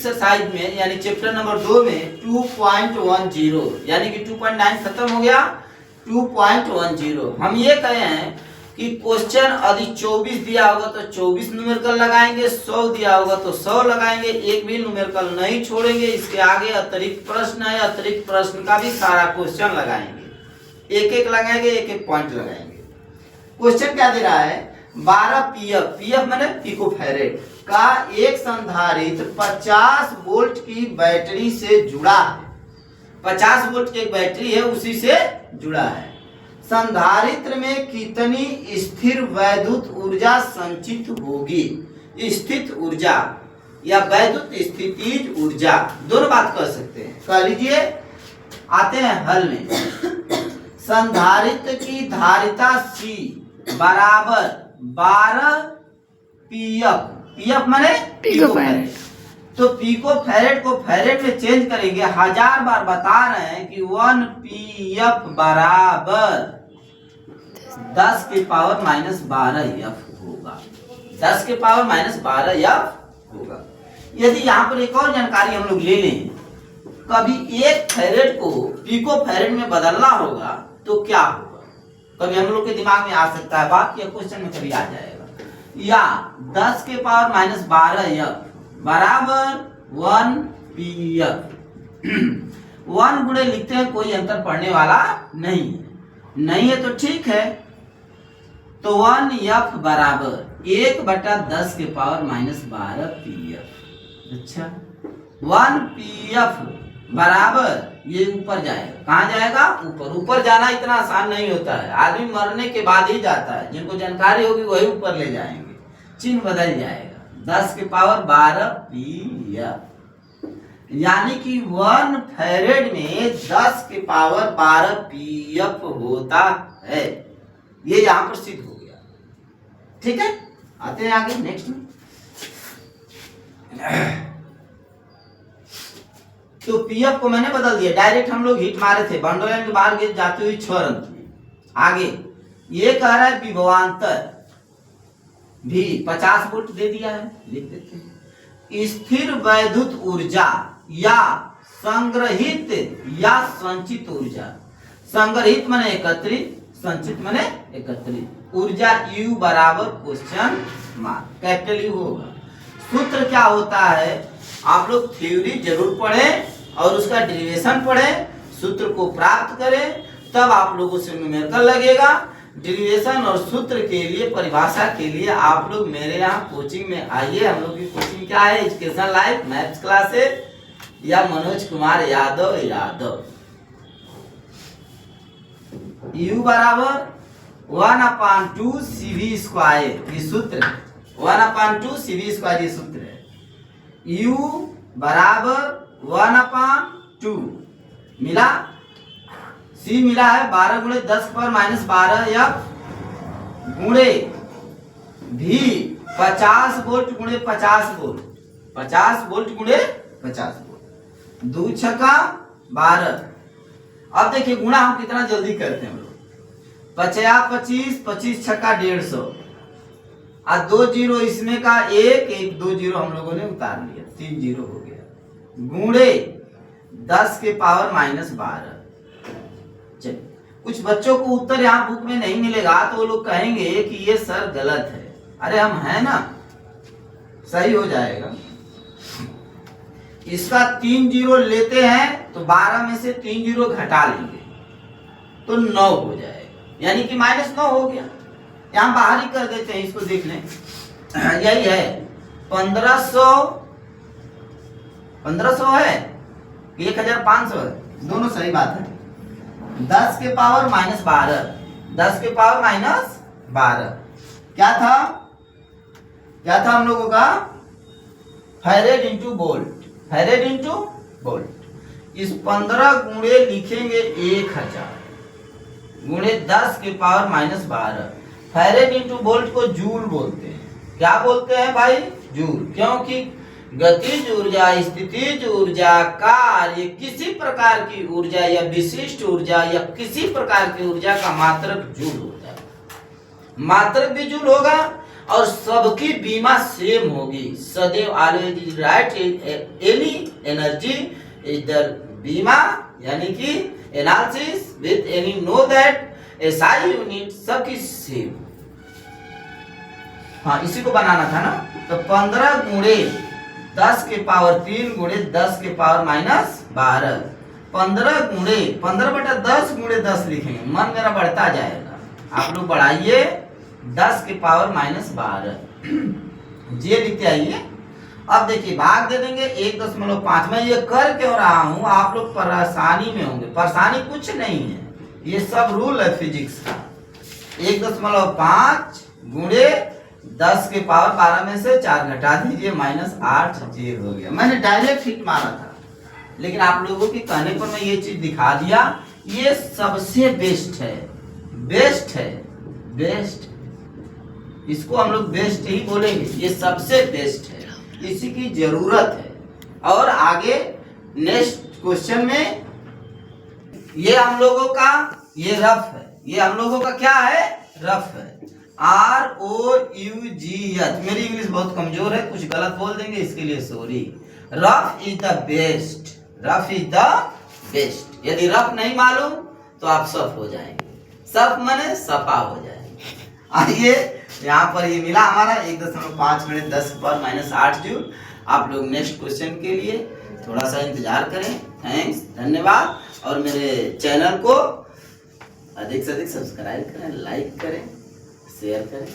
Exercise में यानी chapter number 2 में 2.10 यानी कि 2.9 खत्म हो गया, 2.10 हम ये कहे हैं कि क्वेश्चन यदि 24 दिया होगा तो 24 न्यूमेरिकल लगाएंगे, 100 दिया होगा तो 100 लगाएंगे, एक भी न्यूमेरिकल नहीं छोड़ेंगे। इसके आगे अतिरिक्त प्रश्न है, अतिरिक्त प्रश्न का भी सारा क्वेश्चन लगाएंगे, एक एक लगाएंगे, एक एक पॉइंट लगाएंगे। क्वेश्चन क्या दे रहा है, 12 पीएफ, पीएफ माने पिकोफैरेड का एक संधारित्र 50 वोल्ट की बैटरी से जुड़ा है। 50 वोल्ट की एक बैटरी है, उसी से जुड़ा है। संधारित्र में कितनी स्थिर वैद्युत ऊर्जा संचित होगी? स्थित ऊर्जा या वैद्युत स्थितिज ऊर्जा, दोनों बात कर सकते हैं। कह लीजिए, आते हैं हल में। संधारित्र की धारिता C बराबर 12 पीएफ, पीएफ माने पिकोफैरेड। तो पिकोफैरेड को फैरेड में चेंज करेंगे, 1000 बार बता रहे हैं कि 1 पीएफ बराबर 10 के पावर -12 एफ होगा, 10 के पावर -12 एफ होगा। यदि यहाँ पर एक और जानकारी हम लोग ले लें, कभी एक फैरेड को पिकोफैरेड में बदलना होगा तो क्या होगा? कभी हम लोग के दिमाग में आ सकता है बात, या क्वेश्चन में कभी आ जाएगा। या 10 के पावर -12 एफ बराबर 1 पीएफ 1 गुणे लिखते हैं, कोई अंतर पड़ने वाला नहीं है तो ठीक है। तो 1 एफ बराबर 1/10 के पावर -12 पीएफ। अच्छा, 1 पीएफ बराबर, ये ऊपर जाएगा, कहाँ जाएगा? ऊपर। ऊपर जाना इतना आसान नहीं होता है, आदमी मरने के बाद ही जाता है। जिनको जानकारी होगी वही ऊपर ले जाएंगे, चिन्ह बदल जाएगा। 10 के पावर 12 पीएफ, यानी कि 1 फैरेड में 10 के पावर 12 पीएफ होता है। ये यहां पर सिद्ध हो गया। ठीक है, आते हैं आगे नेक्स्ट में। तो पीएफ को मैंने बदल दिया, डायरेक्ट हम लोग हिट मारे थे, बाउंड्री लाइन के बाहर गए जाते हुए 6 रन किए। आगे ये कह रहा है विभवांतर भी 50 वोल्ट दे दिया है, लिख देते हैं। स्थिर वैद्युत ऊर्जा या संग्रहित या संचित ऊर्जा, संग्रहित माने एकत्रित, संचित माने एकत्रित ऊर्जा U बराबर क्वेश्चन मार्क, कैपिटल U होगा। सूत्र क्या होता है, आप लोग थ्योरी जरूर पढ़ें और उसका डेरिवेशन पढ़ें, सूत्र को प्राप्त करें, तब आप लोगों से न्यूमेरिकल लगेगा। डेरिवेशन और सूत्र के लिए, परिभाषा के लिए आप लोग मेरे यहाँ कोचिंग में आइए। हम लोग की कोचिंग क्या है, एजुकेशन लाइफ मैथ्स क्लासेस या मनोज कुमार यादव। U बराबर 1/2 CV स्क्वायर, ये सूत्र है। 1/2 CV स्क्वायर, ये सूत्र है। U बराबर 1/2 मिला, C मिला है 12 गुणे 10 के पावर -12 एफ गुणे भी 50 वोल्ट गुणे 50 वोल्ट, 50 वोल्ट गुणे 50 वोल्ट, 2 छक्का 12। अब देखिए गुणा हम कितना जल्दी करते हैं हम लोग, 50 25 छक्का 150 और 2 जीरो इसमें का, एक 2 जीरो हम लोगों ने उतार लिया, 3 जीरो हो गया, गुणे 10 के पावर -12। चलिए, कुछ बच्चों को उत्तर यहाँ बुक में नहीं मिलेगा तो वो लोग कहेंगे कि ये सर गलत है। अरे हम है ना, सही हो जाएगा। इसका 3 जीरो लेते हैं तो 12 में से 3 जीरो घटा लेंगे तो 9 हो जाएगा, यानी कि -9 हो गया। यहाँ बाहर ही कर देते हैं, इसको देख लें। यही है 1500 है, 1500 है, दोनों सही बात है। 10 के पावर -12, 10 के पावर -12 क्या था हम लोगों का, farad into volt, farad into volt. इस 15 गुणे लिखेंगे 1000 गुणे 10 के पावर -12। फैरेड इंटू वोल्ट को जूल बोलते हैं। क्या बोलते हैं भाई? जूल। क्योंकि गतिज ऊर्जा, स्थितिज ऊर्जा, कार्य, किसी प्रकार की ऊर्जा या विशिष्ट ऊर्जा या किसी प्रकार की ऊर्जा का मात्रक जूल होता है। मात्रक भी जूल होगा और सबकी बीमा सेम होगी। सदैव always right any energy is the बीमा, यानी कि analysis with any know that SI unit सबकी सेम। हाँ, इसी को बनाना था ना। तो 15 गुणे 10 के पावर 3 गुणे 10 के पावर -12, 15 गुणे 15/10 गुणे 10 लिखेंगे, मन मेरा बढ़ता जाएगा, आप लोग बढ़ाइए 10 के पावर -12 जे लिखते आइए। अब देखिए भाग दे देंगे 1.5। मैं ये कर क्यों रहा हूँ, आप लोग परेशानी में होंगे। परेशानी कुछ नहीं है, ये सब रूल है फिजिक्स का। 1.5 गुणे 10 के पावर 12 में से 4 घटा दीजिए, -8 जे हो गया। मैंने डायरेक्ट हिट मारा था, लेकिन आप लोगों के कहने पर मैं ये चीज दिखा दिया। ये सबसे बेस्ट है, बेस्ट है, बेस्ट, इसको हम लोग बेस्ट ही बोलेंगे। ये सबसे बेस्ट है, इसी की जरूरत है। और आगे नेक्स्ट क्वेश्चन में ये हम लोगों का ये रफ है, ये हम लोगों का क्या है, रफ है। ROUGH, मेरी इंग्लिश बहुत कमजोर है, कुछ गलत बोल देंगे इसके लिए sorry. Rough is the best, rough is the best. यदि रफ नहीं मालूम तो आप सफ हो जाएंगे, सफ माने सफा हो जाएंगे। आइए यहाँ पर ये मिला हमारा 1.5 गुणे 10 के पावर -8 जूल। आप लोग नेक्स्ट क्वेश्चन के लिए थोड़ा सा इंतजार करें। थैंक्स, धन्यवाद। और मेरे चैनल को अधिक से अधिक सब्सक्राइब करें, लाइक करें, शेयर करें।